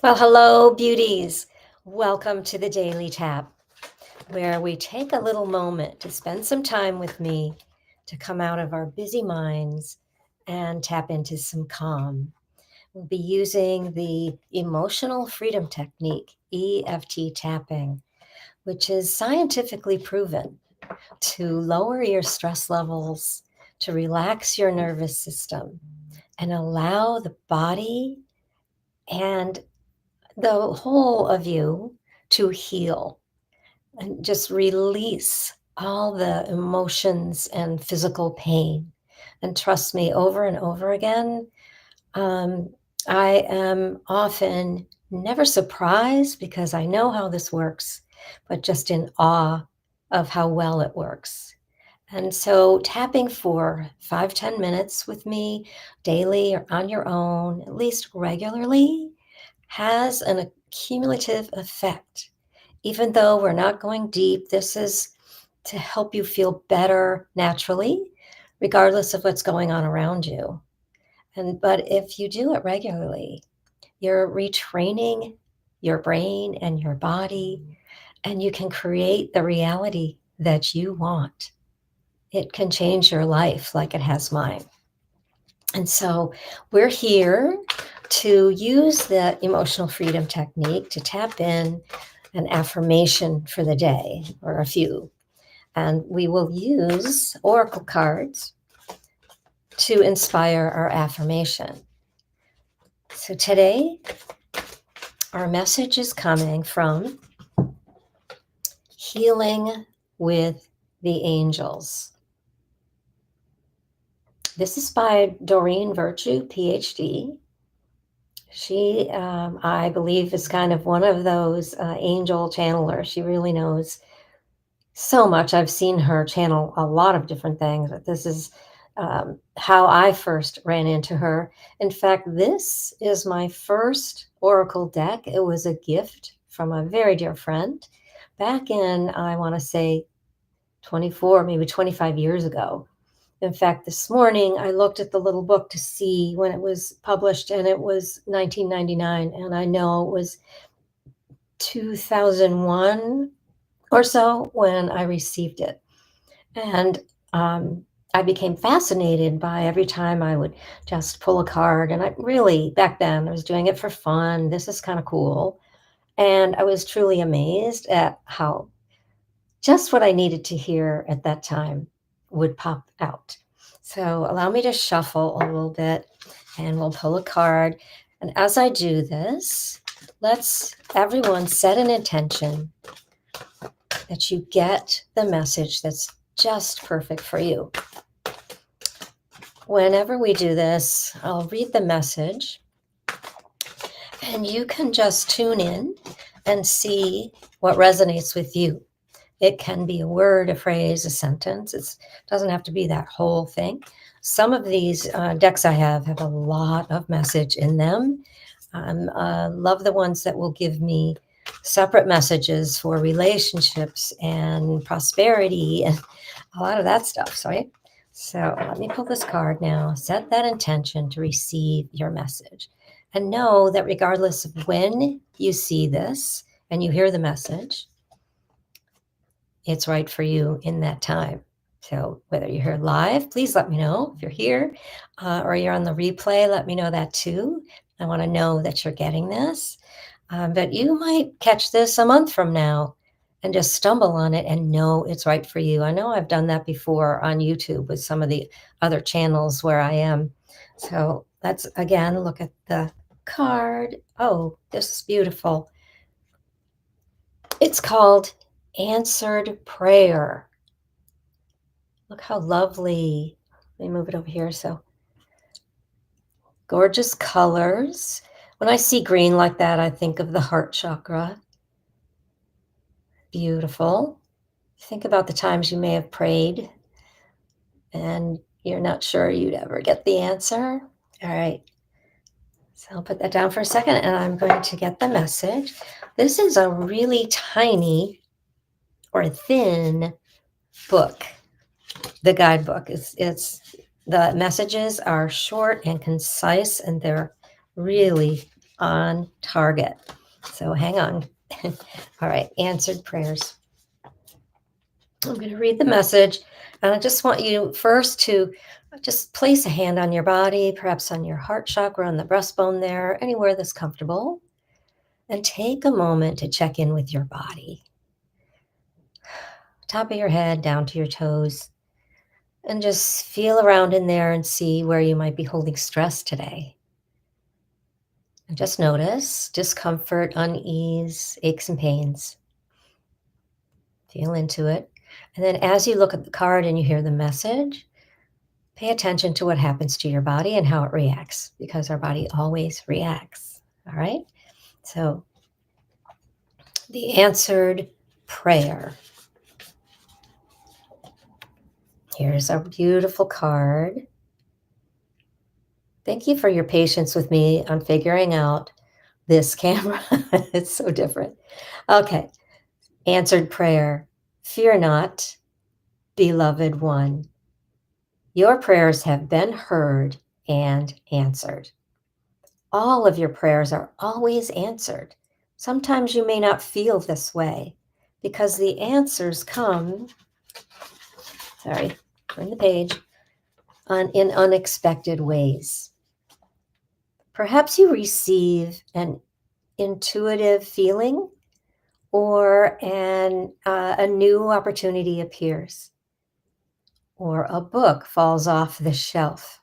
Well, hello, beauties. Welcome to the Daily Tap, where we take a little moment to spend some time with me to come out of our busy minds and tap into some calm. We'll be using the emotional freedom technique, EFT tapping, which is scientifically proven to lower your stress levels, to relax your nervous system, and allow the body and the whole of you to heal and just release all the emotions and physical pain. And trust me, over and over again, um, I am often never surprised because I know how this works, but just in awe of how well it works. And so, tapping for 5-10 minutes with me daily or on your own, at least regularly, has an accumulative effect. Even though we're not going deep, this is to help you feel better naturally, regardless of what's going on around you. But if you do it regularly, you're retraining your brain and your body, and you can create the reality that you want. It can change your life like it has mine. And so we're here to use the emotional freedom technique to tap in an affirmation for the day or a few. And we will use oracle cards to inspire our affirmation. So today, our message is coming from Healing with the Angels. This is by Doreen Virtue, Ph.D. She, I believe, is kind of one of those angel channelers. She really knows so much. I've seen her channel a lot of different things, but this is how I first ran into her. In fact, this is my first oracle deck. It was a gift from a very dear friend back in, I want to say, 24, maybe 25 years ago. In fact, this morning I looked at the little book to see when it was published, and it was 1999, and I know it was 2001 or so when I received it. And I became fascinated by every time I would just pull a card. And I really, back then, I was doing it for fun. This is kind of cool. And I was truly amazed at how just what I needed to hear at that time would pop out. So allow me to shuffle a little bit and we'll pull a card. And as I do this, let's everyone set an intention that you get the message that's just perfect for you. Whenever we do this, I'll read the message and you can just tune in and see what resonates with you. It can be a word, a phrase, a sentence. It doesn't have to be that whole thing. Some of these decks I have a lot of message in them. I love the ones that will give me separate messages for relationships and prosperity and a lot of that stuff. Right? So let me pull this card now. Set that intention to receive your message. And know that regardless of when you see this and you hear the message, it's right for you in that time. So whether you're here live, please let me know if you're here or you're on the replay. Let me know that too. I want to know that you're getting this. But you might catch this a month from now and just stumble on it and know it's right for you. I know I've done that before on YouTube with some of the other channels where I am. So let's again look at the card. Oh, this is beautiful. It's called Answered Prayer. Look how lovely. Let me move it over here. So gorgeous colors. When I see green like that, I think of the heart chakra. Beautiful. Think about the times you may have prayed and you're not sure you'd ever get the answer. All right. So I'll put that down for a second and I'm going to get the message. This is a really tiny or thin book. The guidebook it's the messages are short and concise and they're really on target. So hang on. All right, answered prayers. I'm going to read the message, and I just want you first to just place a hand on your body, perhaps on your heart chakra, on the breastbone there, anywhere that's comfortable, and take a moment to check in with your body. Top of your head down to your toes, and just feel around in there and see where you might be holding stress today. And just notice discomfort, unease, aches and pains. Feel into it. And then as you look at the card and you hear the message, pay attention to what happens to your body and how it reacts, because our body always reacts. All right? So, the answered prayer. Here's our beautiful card. Thank you for your patience with me on figuring out this camera. It's so different. Okay. Answered prayer. Fear not, beloved one. Your prayers have been heard and answered. All of your prayers are always answered. Sometimes you may not feel this way because the answers come, turn the page, in unexpected ways. Perhaps you receive an intuitive feeling or a new opportunity appears, or a book falls off the shelf.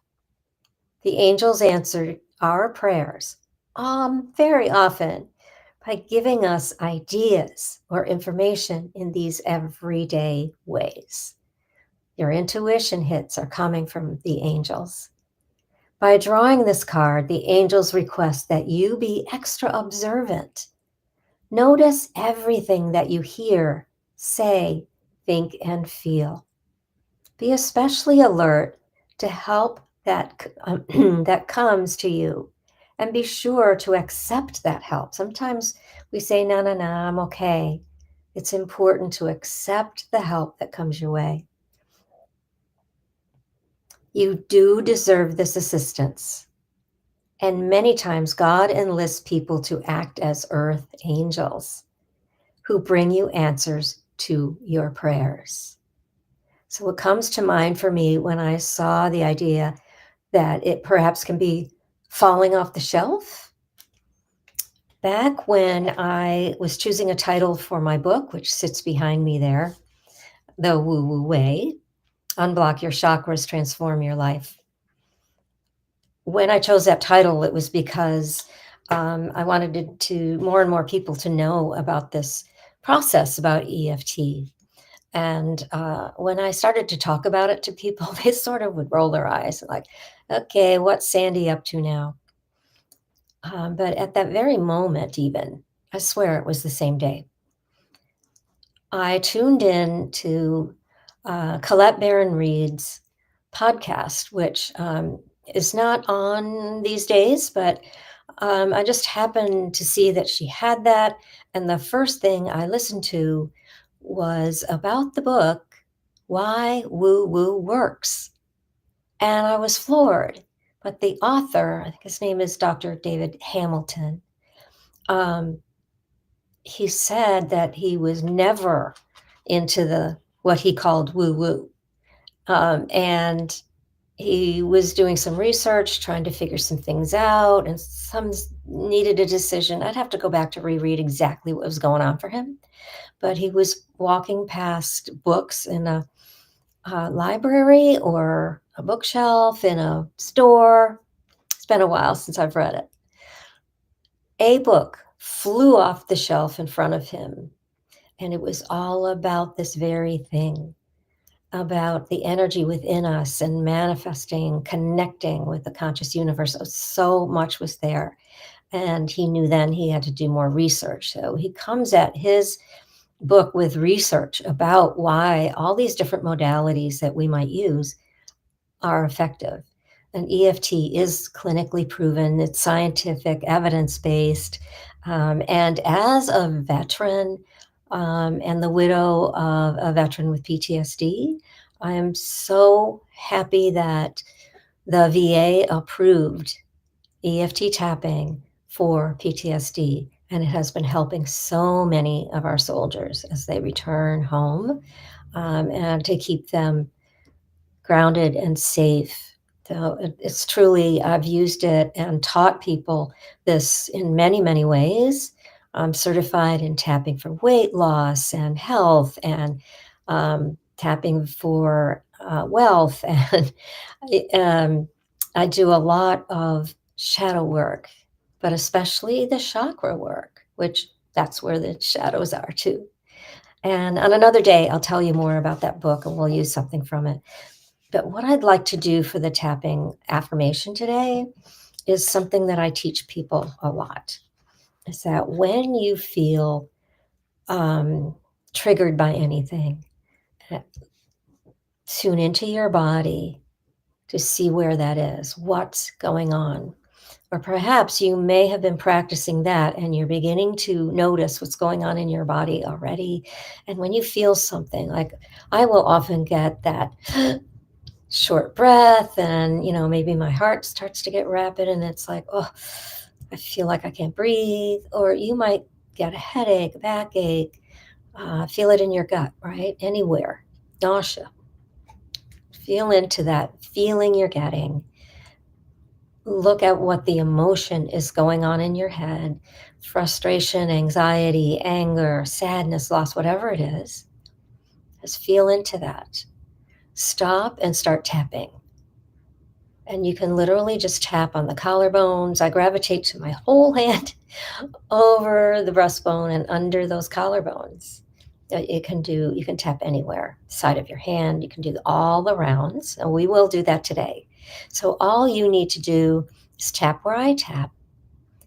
The angels answer our prayers very often by giving us ideas or information in these everyday ways. Your intuition hits are coming from the angels. By drawing this card, the angels request that you be extra observant. Notice everything that you hear, say, think, and feel. Be especially alert to help that comes to you, and be sure to accept that help. Sometimes we say, no, I'm okay. It's important to accept the help that comes your way. You do deserve this assistance. And many times God enlists people to act as earth angels who bring you answers to your prayers. So what comes to mind for me when I saw the idea that it perhaps can be falling off the shelf, back when I was choosing a title for my book, which sits behind me there, The Woo Woo Way, Unblock Your Chakras, Transform Your Life. When I chose that title, it was because I wanted to more and more people to know about this process about EFT. And when I started to talk about it to people, they sort of would roll their eyes like, okay, what's Sandy up to now? But at that very moment, even, I swear it was the same day, I tuned in to Colette Baron-Reid's podcast, which is not on these days, but I just happened to see that she had that. And the first thing I listened to was about the book, Why Woo Woo Works. And I was floored. But the author, I think his name is Dr. David Hamilton, he said that he was never into what he called woo woo. And he was doing some research, trying to figure some things out, and some needed a decision. I'd have to go back to reread exactly what was going on for him. But he was walking past books in a library or a bookshelf in a store. It's been a while since I've read it. A book flew off the shelf in front of him, and it was all about this very thing, about the energy within us and manifesting, connecting with the conscious universe. So much was there. And he knew then he had to do more research. So he comes at his book with research about why all these different modalities that we might use are effective. And EFT is clinically proven, it's scientific, evidence-based. And as a veteran and the widow of a veteran with PTSD, I am so happy that the VA approved EFT tapping for PTSD, and it has been helping so many of our soldiers as they return home, and to keep them grounded and safe. So it's truly, I've used it and taught people this in many, many ways. I'm certified in tapping for weight loss and health, and tapping for wealth. And um, I do a lot of shadow work, but especially the chakra work, which that's where the shadows are too. And on another day, I'll tell you more about that book and we'll use something from it. But what I'd like to do for the tapping affirmation today is something that I teach people a lot. Is that when you feel triggered by anything, uh, tune into your body to see where that is, what's going on. Or perhaps you may have been practicing that and you're beginning to notice what's going on in your body already. And when you feel something, like I will often get that short breath, and maybe my heart starts to get rapid and it's like, oh, I feel like I can't breathe. Or you might get a headache, a backache, feel it in your gut, right? Anywhere, nausea. Feel into that feeling you're getting. Look at what the emotion is going on in your head: frustration, anxiety, anger, sadness, loss, whatever it is. Just feel into that. Stop and start tapping. And you can literally just tap on the collarbones. I gravitate to my whole hand over the breastbone and under those collarbones. You can tap anywhere, side of your hand. You can do all the rounds, and we will do that today. So all you need to do is tap where I tap,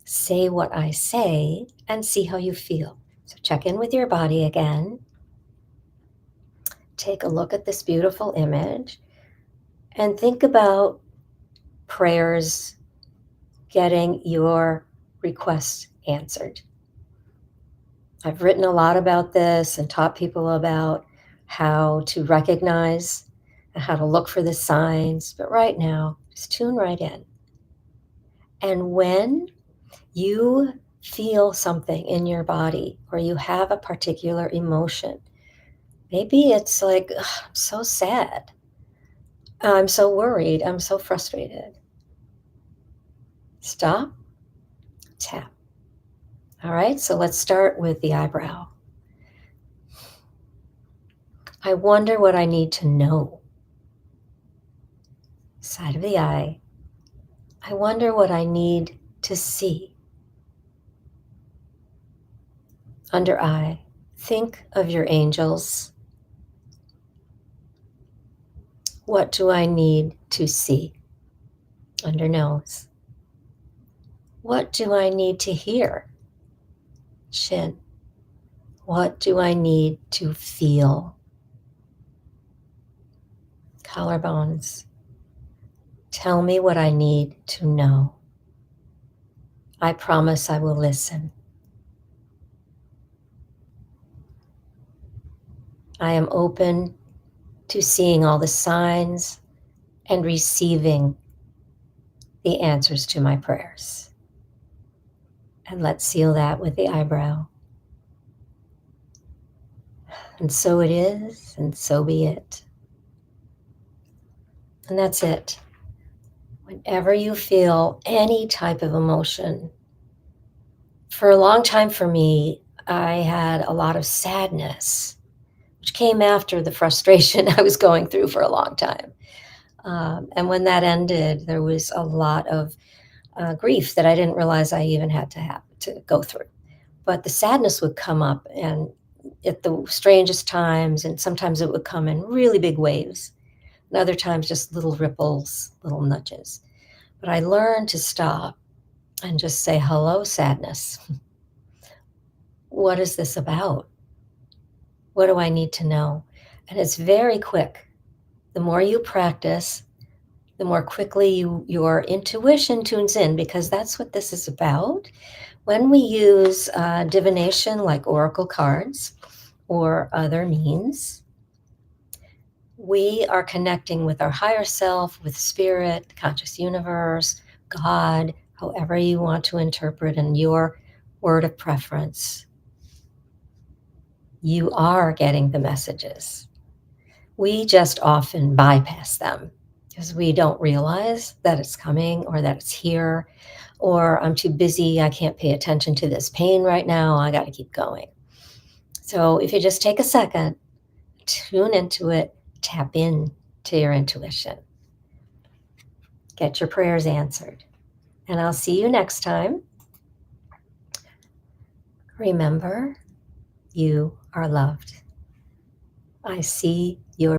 say what I say, and see how you feel. So check in with your body again. Take a look at this beautiful image and think about prayers getting your requests answered. I've written a lot about this and taught people about how to recognize and how to look for the signs. But right now, just tune right in. And when you feel something in your body or you have a particular emotion, maybe it's like, "Ugh, I'm so sad. I'm so worried. I'm so frustrated." Stop, tap. All right, so let's start with the eyebrow. I wonder what I need to know. Side of the eye. I wonder what I need to see. Under eye. Think of your angels. What do I need to see? Under nose. What do I need to hear? Chin. What do I need to feel? Collarbones. Tell me what I need to know. I promise I will listen. I am open to seeing all the signs and receiving the answers to my prayers. And let's seal that with the eyebrow. And so it is, and so be it. And that's it. Whenever you feel any type of emotion, for a long time for me, I had a lot of sadness, which came after the frustration I was going through for a long time. And when that ended, there was a lot of grief that I didn't realize I even had to go through. But the sadness would come up and at the strangest times, and sometimes it would come in really big waves, and other times just little ripples, little nudges. But I learned to stop and just say, hello, sadness. What is this about? What do I need to know? And it's very quick. The more you practice, the more quickly your intuition tunes in, because that's what this is about. When we use divination like oracle cards or other means, we are connecting with our higher self, with spirit, the conscious universe, God, however you want to interpret in your word of preference. You are getting the messages. We just often bypass them because we don't realize that it's coming or that it's here, or I'm too busy, I can't pay attention to this pain right now, I got to keep going. So if you just take a second, tune into it, tap in to your intuition, get your prayers answered. And I'll see you next time. Remember, you are loved. I see